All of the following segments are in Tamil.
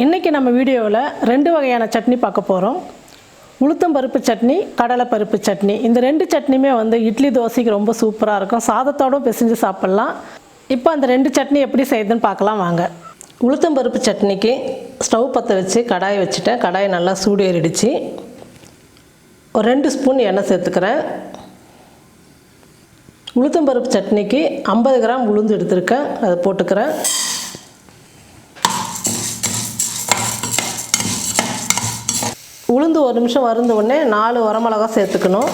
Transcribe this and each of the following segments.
இன்றைக்கி நம்ம வீடியோவில் 2 வகையான சட்னி பார்க்க போகிறோம். உளுத்தம் பருப்பு சட்னி, கடலை பருப்பு சட்னி. இந்த 2 சட்னியுமே இட்லி தோசைக்கு ரொம்ப சூப்பராக இருக்கும். சாதத்தோடு பிசைஞ்சு சாப்பிட்லாம். இப்போ அந்த 2 சட்னி எப்படி செய்யுதுன்னு பார்க்கலாம் வாங்க. உளுத்தம் பருப்பு சட்னிக்கு ஸ்டவ் பற்ற வச்சு கடாயை வச்சுட்டேன். கடாயை நல்லா சூடு ஏறிடுச்சு. ஒரு 2 ஸ்பூன் எண்ணெய் சேர்த்துக்கிறேன். உளுத்தம் பருப்பு சட்னிக்கு 50 கிராம் உளுந்து எடுத்துருக்கேன், அதை போட்டுக்கிறேன். உளுந்து ஒரு நிமிஷம் வறுந்த உடனே 4 வரமிளகா சேர்த்துக்கணும்.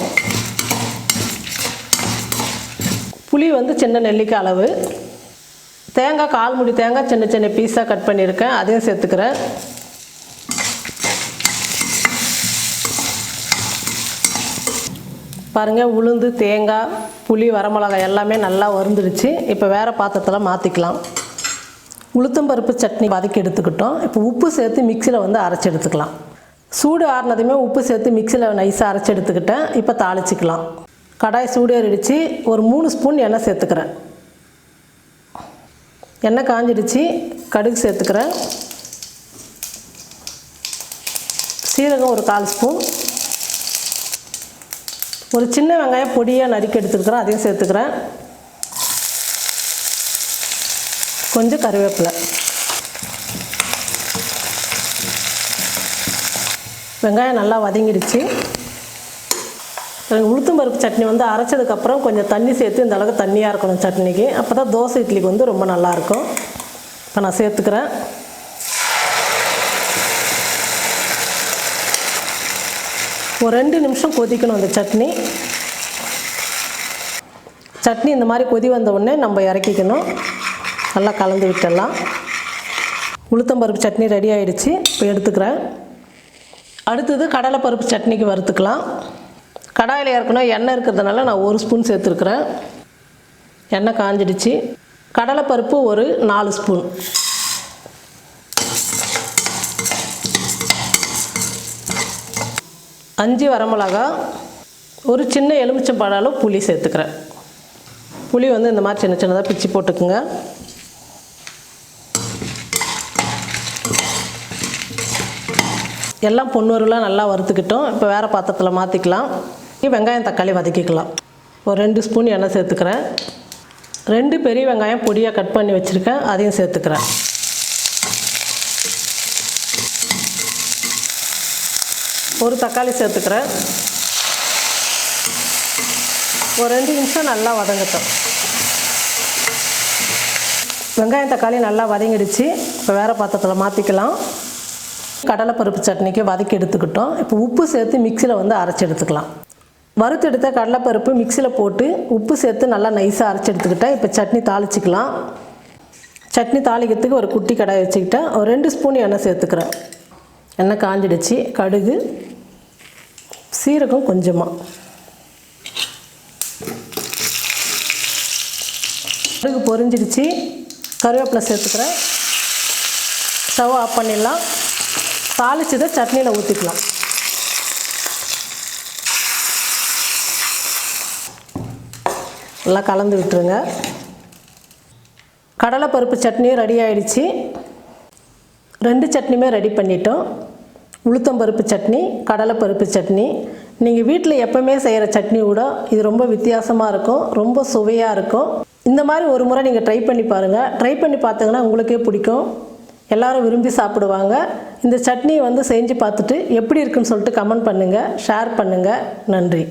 புளி சின்ன நெல்லிக்காய் அளவு. தேங்காய் 1/4 மூடி தேங்காய் சின்ன சின்ன பீஸாக கட் பண்ணியிருக்கேன், அதையும் சேர்த்துக்கிறேன். பாருங்கள், உளுந்து, தேங்காய், புளி, வரமிளகாய் எல்லாமே நல்லா வறுந்துடுச்சு. இப்போ வேறு பாத்திரத்தில் மாற்றிக்கலாம். உளுத்தம் பருப்பு சட்னி வதக்கி எடுத்துக்கிட்டோம். இப்போ உப்பு சேர்த்து மிக்சியில் அரைச்சி எடுத்துக்கலாம். சூடு ஆறுனதுமே உப்பு சேர்த்து மிக்சியில் நைஸாக அரைச்சி எடுத்துக்கிட்டேன். இப்போ தாளிச்சிக்கலாம். கடாய் சூடு ஏறிடுச்சு. ஒரு 3 ஸ்பூன் எண்ணெய் சேர்த்துக்கிறேன். எண்ணெய் காஞ்சிடுச்சு. கடுகு சேர்த்துக்கிறேன். சீரகம் ஒரு 1/4 ஸ்பூன். ஒரு சின்ன வெங்காயம் பொடியாக நறுக்கி எடுத்துக்கிறேன், அதையும் சேர்த்துக்கிறேன். கொஞ்சம் கருவேப்பிலை. வெங்காயம் நல்லா வதங்கிடுச்சு. உளுத்தம் பருப்பு சட்னி அரைச்சதுக்கப்புறம் கொஞ்சம் தண்ணி சேர்த்து இந்த அளவுக்கு தண்ணியாக இருக்கணும் சட்னிக்கு. அப்போ தான் தோசை இட்லிக்கு ரொம்ப நல்லாயிருக்கும். இப்போ நான் சேர்த்துக்கிறேன். ஒரு 2 நிமிஷம் கொதிக்கணும் அந்த சட்னி. சட்னி இந்த மாதிரி கொதி வந்த உடனே நம்ம இறக்கிக்கணும். நல்லா கலந்து விட்டுடலாம். உளுத்தம் பருப்பு சட்னி ரெடி ஆகிடுச்சு. இப்போ எடுத்துக்கிறேன். அடுத்தது கடலை பருப்பு சட்னிக்கு வறுத்துக்கலாம். கடாயில் ஏற்கனவே எண்ணெய் இருக்கிறதுனால நான் 1 ஸ்பூன் சேர்த்துருக்குறேன். எண்ணெய் காஞ்சிடுச்சு. கடலைப்பருப்பு ஒரு 4 ஸ்பூன். அஞ்சு வரமிளகா, ஒரு சின்ன எலுமிச்சம்பழம் அளவு புளி சேர்த்துக்கிறேன். புளி இந்த மாதிரி சின்ன சின்னதாக பிச்சு போட்டுக்குங்க. எல்லாம் பொன்னுருலாம் நல்லா வறுத்துக்கிட்டோம். இப்போ வேறு பாத்திரத்தில் மாற்றிக்கலாம். வெங்காயம் தக்காளி வதக்கிக்கலாம். ஒரு 2 ஸ்பூன் எண்ணெய் சேர்த்துக்கிறேன். 2 பெரிய வெங்காயம் பொடியாக கட் பண்ணி வச்சுருக்கேன், அதையும் சேர்த்துக்கிறேன். ஒரு தக்காளி சேர்த்துக்கிறேன். ஒரு 2 நிமிஷம் நல்லா வதங்கட்டும். வெங்காயம் தக்காளி நல்லா வதங்கிடுச்சு. இப்போ வேறு பாத்திரத்தில் மாற்றிக்கலாம். கடலைப்பருப்பு சட்னிக்கு வதக்கி எடுத்துக்கிட்டோம். இப்போ உப்பு சேர்த்து மிக்சியில் அரைச்சி எடுத்துக்கலாம். வறுத்து எடுத்த கடலைப்பருப்பு மிக்சியில் போட்டு உப்பு சேர்த்து நல்லா நைஸாக அரைச்சி எடுத்துக்கிட்டேன். இப்போ சட்னி தாளிச்சிக்கலாம். சட்னி தாளிக்கிறதுக்கு ஒரு குட்டி கடாய் வச்சுக்கிட்டேன். ஒரு 2 ஸ்பூன் எண்ணெய் சேர்த்துக்கிறேன். எண்ணெய் காஞ்சிடுச்சு. கடுகு, சீரகம் கொஞ்சமாக. கடுகு பொரிஞ்சிடுச்சு. கருவேப்பிலை சேர்த்துக்கிறேன். ஸ்டவ் ஆஃப் பண்ணிடலாம். தாளிச்சதை சட்னியில் ஊற்றிக்கலாம். நல்லா கலந்து விட்டுருங்க. கடலைப்பருப்பு சட்னியும் ரெடி ஆகிடுச்சு. 2 சட்னியுமே ரெடி பண்ணிட்டோம். உளுத்தம் பருப்பு சட்னி, கடலைப்பருப்பு சட்னி. நீங்கள் வீட்டில் எப்போவுமே செய்கிற சட்னி கூட இது ரொம்ப வித்தியாசமாக இருக்கும், ரொம்ப சுவையாக இருக்கும். இந்த மாதிரி ஒரு முறை நீங்கள் ட்ரை பண்ணி பாருங்கள். ட்ரை பண்ணி பார்த்தீங்கன்னா உங்களுக்கே பிடிக்கும். எல்லோரும் விரும்பி சாப்பிடுவாங்க. இந்த சட்னியை செஞ்சு பார்த்துட்டு எப்படி இருக்குன்னு சொல்லிட்டு கமெண்ட் பண்ணுங்கள், ஷேர் பண்ணுங்கள். நன்றி.